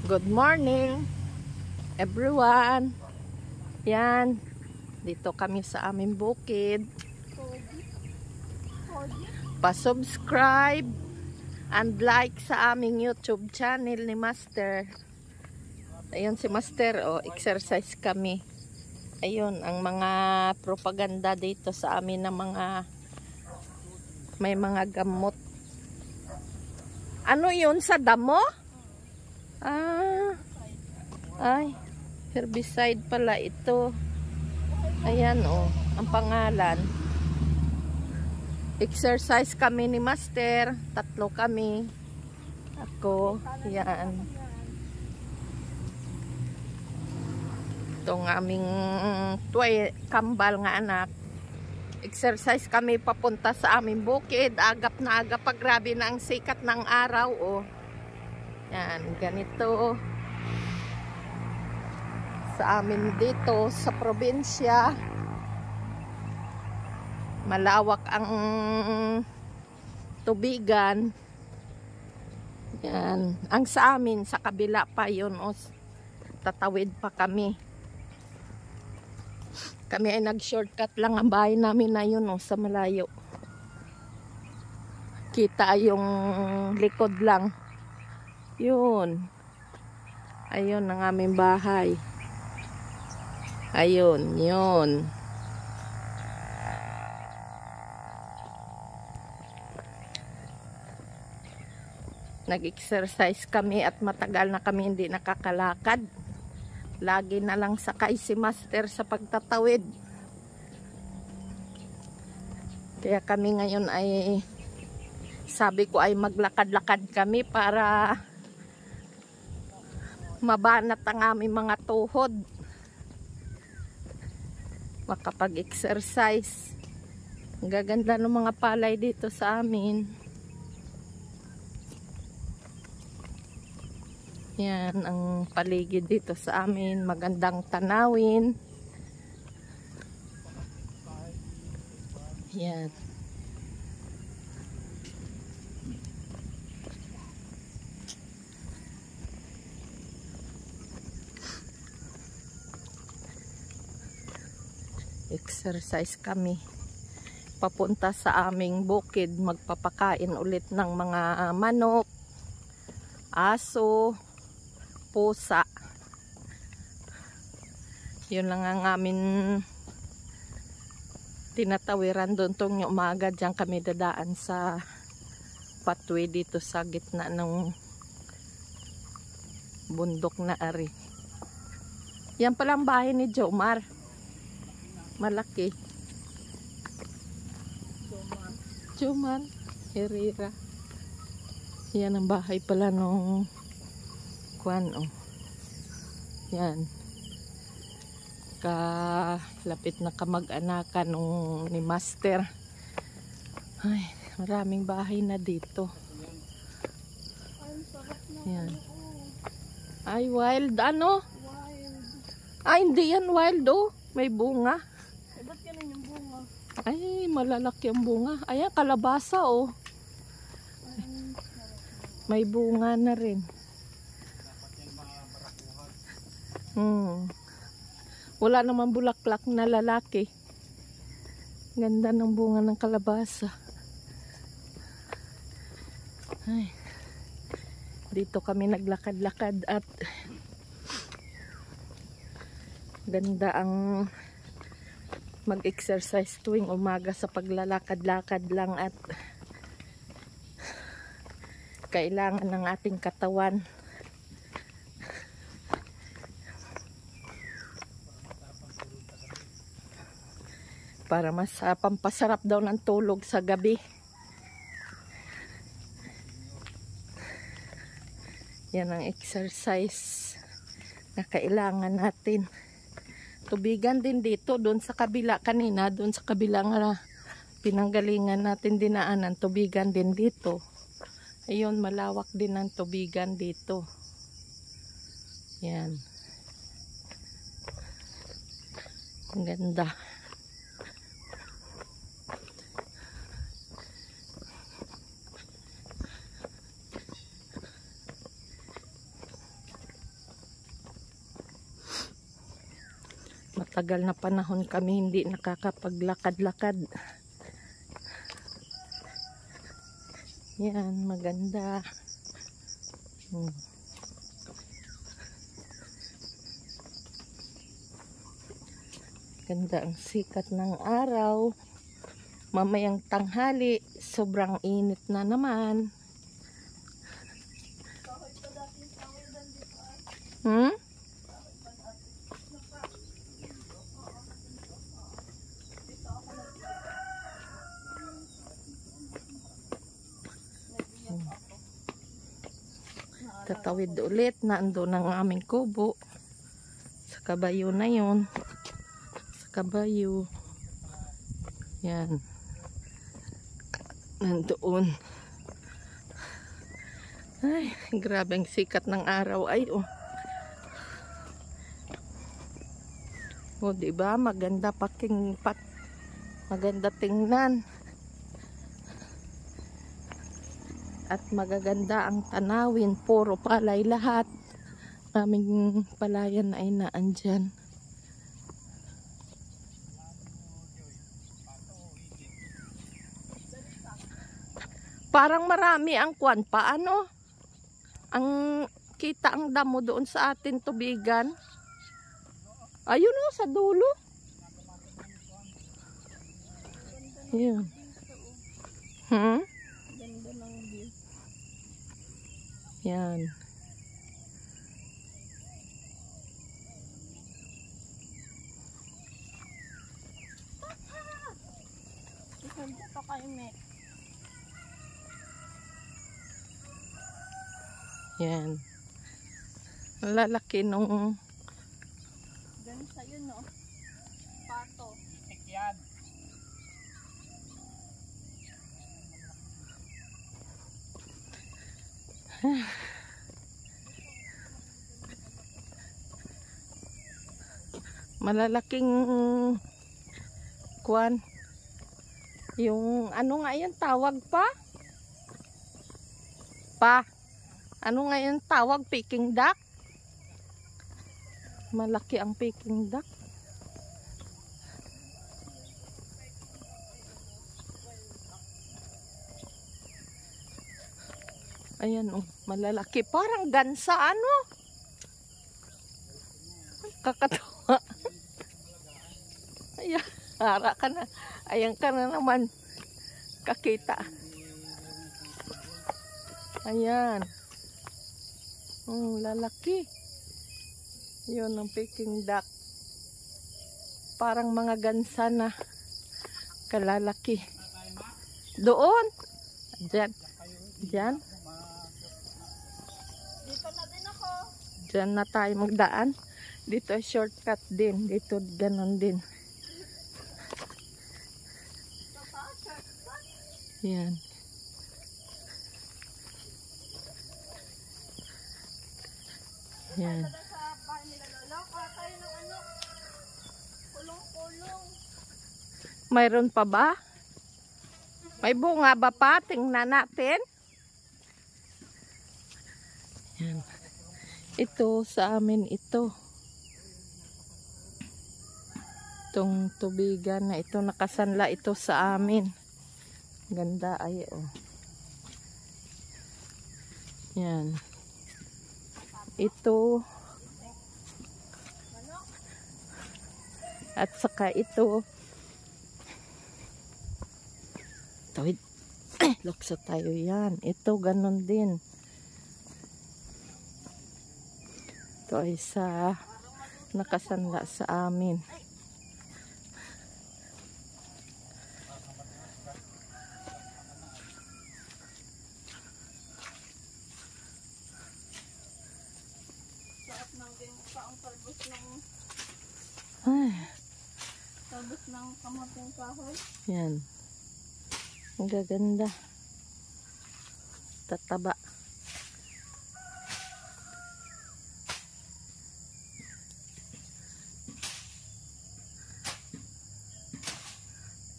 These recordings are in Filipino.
Good morning, everyone. Yan, dito kami sa aming bukid. Pa-subscribe and like sa aming YouTube channel ni Master. Ayun si Master, oh, exercise kami. Ayun, ang mga propaganda dito sa amin ng mga may mga gamot. Ano yun sa damo? Ay, herbicide pala ito. Ayan, oh, ang pangalan. Exercise kami ni Master. 3 kami. Ako, yan. Itong aming kambal nga anak. Exercise kami papunta sa aming bukid. Agap na agap, pag grabe na ang sikat ng araw, oh. Yan, ganito. Sa amin dito sa probinsya, malawak ang tubigan. Yan. Ang sa amin, sa kabila pa yun, oh, tatawid pa kami. Kami ay nag-shortcut lang ang bahay namin na yun, oh, sa malayo. Kita yung likod lang. Yun. Ayun ang aming bahay. Ayun, yun. Nag-exercise kami at matagal na kami hindi nakakalakad. Lagi na lang sakay si Master sa pagtatawid. Kaya kami ngayon ay sabi ko ay maglakad-lakad kami para mabanat ang aming mga tuhod. Makapag-exercise. Ang gaganda ng mga palay dito sa amin. Yan ang paligid dito sa amin. Magandang tanawin. Yan. Exercise kami. Papunta sa aming bukid. Magpapakain ulit ng mga manok, aso, pusa. Yun lang ang amin tinatawiran doon tong umaga. Diyan kami dadaan sa pathway dito sa gitna ng bundok na ari. Yan palang bahay ni Jomar. Malaki. Jomar Herrera. Yan ang bahay pala nung kuwan, oh. Yan. Kalapit na kamag-anakan nung ni Master. Ay, maraming bahay na dito. Yan. Ay, wild ano? Ay, hindi yan wild, oh. May bunga. Ba't ganun yung bunga? Ay, malalaki ang bunga. Ayan, kalabasa, oh. May bunga na rin. Wala naman bulaklak na lalaki. Ganda ng bunga ng kalabasa. Ay. Dito kami naglakad-lakad at ganda ang mag-exercise tuwing umaga sa paglalakad-lakad lang at kailangan ng ating katawan. Para mas pampasarap daw ng tulog sa gabi. Yan ang exercise na kailangan natin. Tubigan din dito, doon sa kabila kanina, doon sa kabila nga pinanggalingan natin dinaanan, tubigan din dito. Ayun, malawak din ang tubigan dito. Yan. Ang ganda. Tagal na panahon kami hindi nakakapaglakad-lakad. Yan, maganda. Ganda ang sikat ng araw. Mamayang tanghali, sobrang init na naman. Tatawid ulit na andun ang aming kubo. Sa kabayo na yun. Sa kabayo. Yan. Nandoon. Ay, grabe ang sikat ng araw. Ay, oh. O, diba? Maganda maganda tingnan. At magaganda ang tanawin. Puro palay lahat. Aming palayan ay naandyan. Parang marami ang kwan pa. Ano? Ang kita ang damo doon sa atin tubigan. Ayun o, sa dulo. Ayun. Ganda ng view. Yan. Ganda pa kayo, me. Yan. Ang lalaki nung Ganda yun, no? Pato. Yan. malalaking kwan. Yung ano nga yan tawag pa? Ano nga yan tawag? Peking duck? Malaki ang Peking duck. Ayan oh, malalaki. Parang gansa ano? Kakatawa. Ayan, hara ka na. Ayan ka na naman. Kakita. Ayan. Lalaki. Yun ang Peking duck. Parang mga gansa na kalalaki. Doon. Diyan. Diyan. Dito na din ako. Diyan na tayo magdaan. Dito shortcut din. Dito ganon din. Yan. Yan. Sa bahay nila Lolo, kuha tayo ng ano, kulong-kulong. Mayroon pa ba? May bunga ba pa? Tingnan natin. Yan. Ito sa amin ito. Itong tubigan na ito nakasanla ito sa amin. Ganda ay oh. Yan. Ito. At saka ito. Tawid. Lukso tayo yan. Ito ganon din. Ito ay sa nakasanla sa amin. Talbos ng kamating kahoy. Yan. Ang gaganda. Tataba.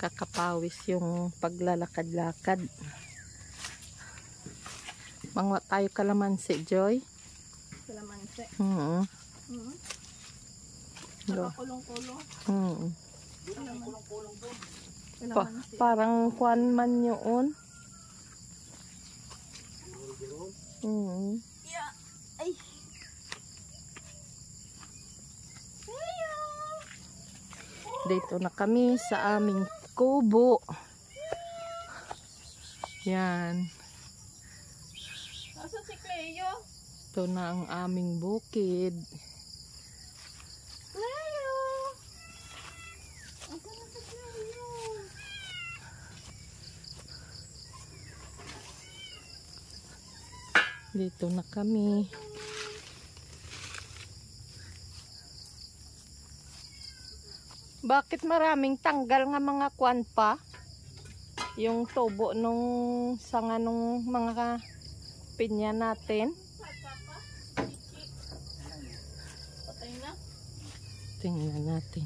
Kakapawis yung paglalakad-lakad. Mangwa tayo kalamansi, Joy. Kalamansi. Do. Kulong-kulong. Hmm. Kulong-kulong doon. Parang kwan man yun. Yeah. Ay. Dito na kami sa aming kubo. Yan. Nasa si Cleo? Ito na ang aming bukid. Cleo! Asa na si Cleo? Dito na kami. Bakit maraming tanggal nga mga kwan pa? Yung tubo nung sanga nung mga pinya natin. Patay na. Tingnan natin.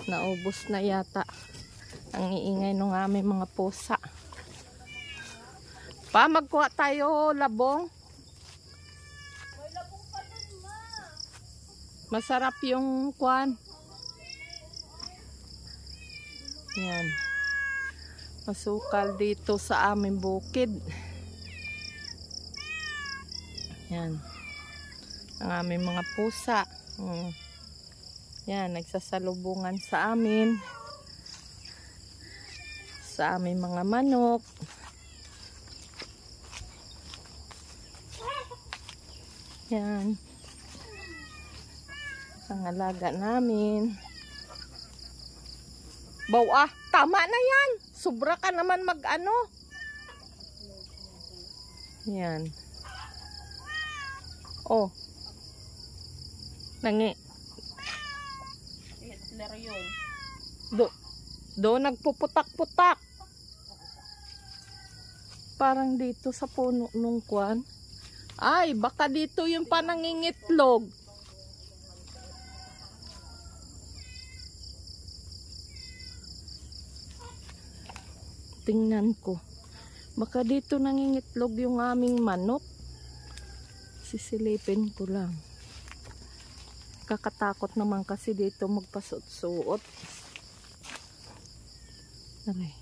Naubos na yata ang iingay ng aming mga pusa. Pa, magkuha tayo labong. May labong pa dun, ma. Masarap yung kwan. Yan. Masukal dito sa aming bukid. Yan. Ang aming mga pusa. Yan, nagsasalubungan sa amin. Sa aming mga manok. Yan. Ang alaga namin. Bawa, tama na yan. Sobra ka naman mag-ano. Yan. Oh. Hitler yun. Do nagpuputak-putak. Parang dito sa puno nung kwan. Ay, baka dito yung panangingitlog. Tingnan ko. Baka dito nangingitlog yung aming manok. Sisilipin ko lang. Kakatakot naman kasi dito magpasuot-suot. Aray.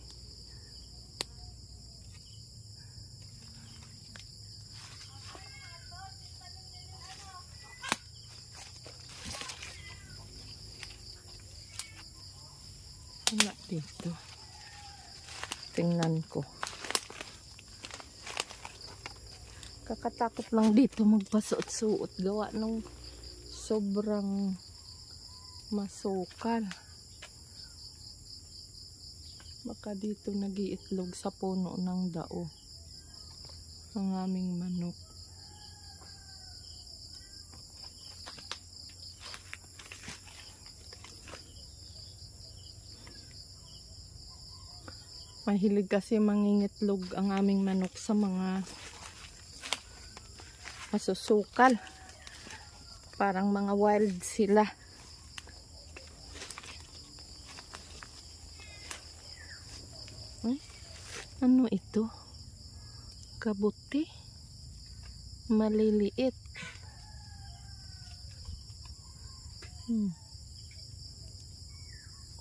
Wala dito. Tingnan ko. Kakatakot lang dito magpasuot-suot. Gawa ng sobrang masukal. Baka dito nag-iitlog sa puno ng dao ang aming manok. Mahilig kasi mangingitlog ang aming manok sa mga masusukal. Parang mga wild sila. Ano ito? Kabuti. Maliliit.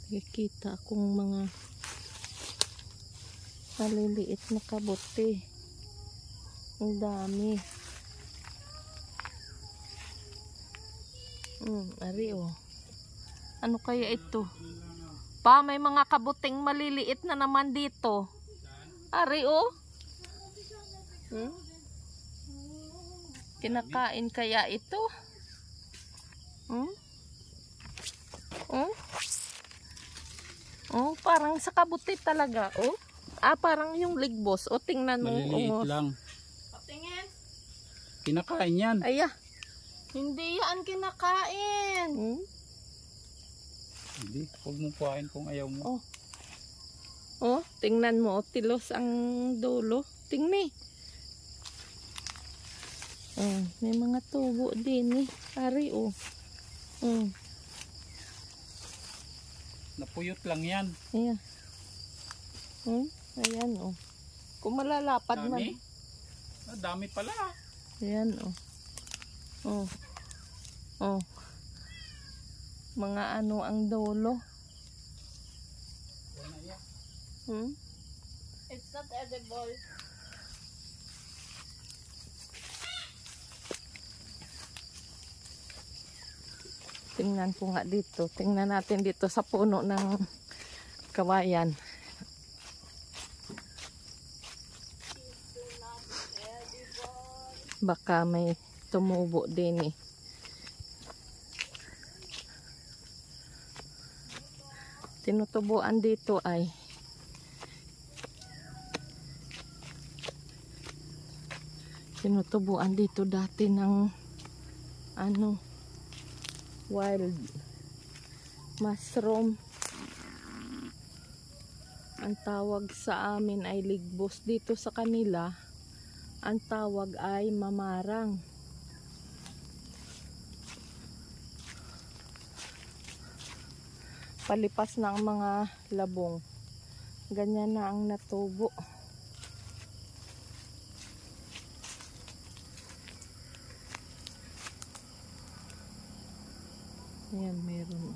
Nakikita akong mga maliliit na kabuti. Ang dami. Ari oh. Ano kaya ito? Pa, may mga kabuting maliliit na naman dito. Ari oh. Kinakain kaya ito? Oh, parang sa kabuti talaga. Oh. Parang yung ligbos. O, tingnan mo. Maliliit lang. Patingin. Kinakain yan. Aya. Hindi yan kinakain. Hindi. Huwag mong kuhain kung ayaw mo. Oh, tingnan mo. Tilos ang dulo. Tingni. May mga tubo din eh. Ari oh. Napuyot lang yan. Ayan. Ayan oh. Kung malalapad man. Dami pala. Ayan oh. Oh. Oh. Mga ano ang dulo. Hmm? It's not edible. Tingnan po nga dito. Tingnan natin dito sa puno ng kawayan. Baka may tumubo din eh. Tinutubuan dito ay tinutubuan dito dati ng ano, wild mushroom. Ang tawag sa amin ay ligbos. Dito sa kanila ang tawag ay mamarang. Palipas na ang mga labong, ganyan na ang natubo. Ayan, meron.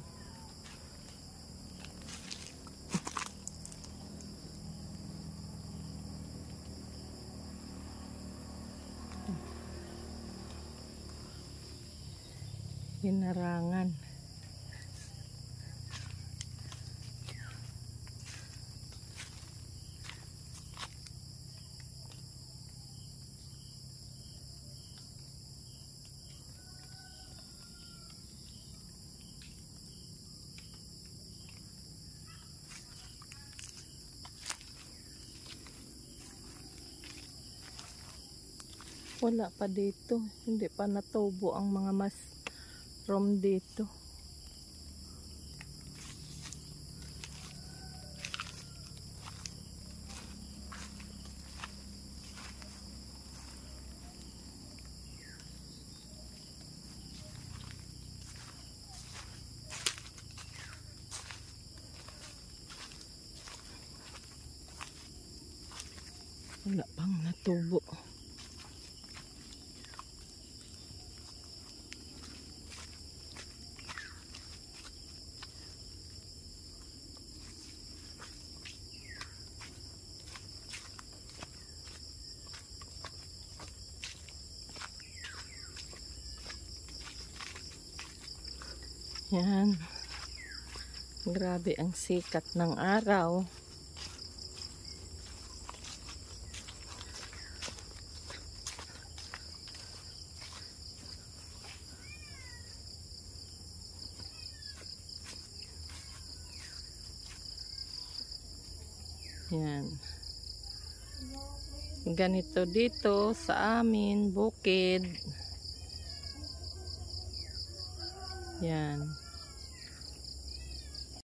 Hinarangan. Wala pa dito. Hindi pa natubo ang mga mushroom dito. Wala pang natubo. Yan. Grabe ang sikat ng araw. Yan. Ganito dito sa amin, bukid. Yan.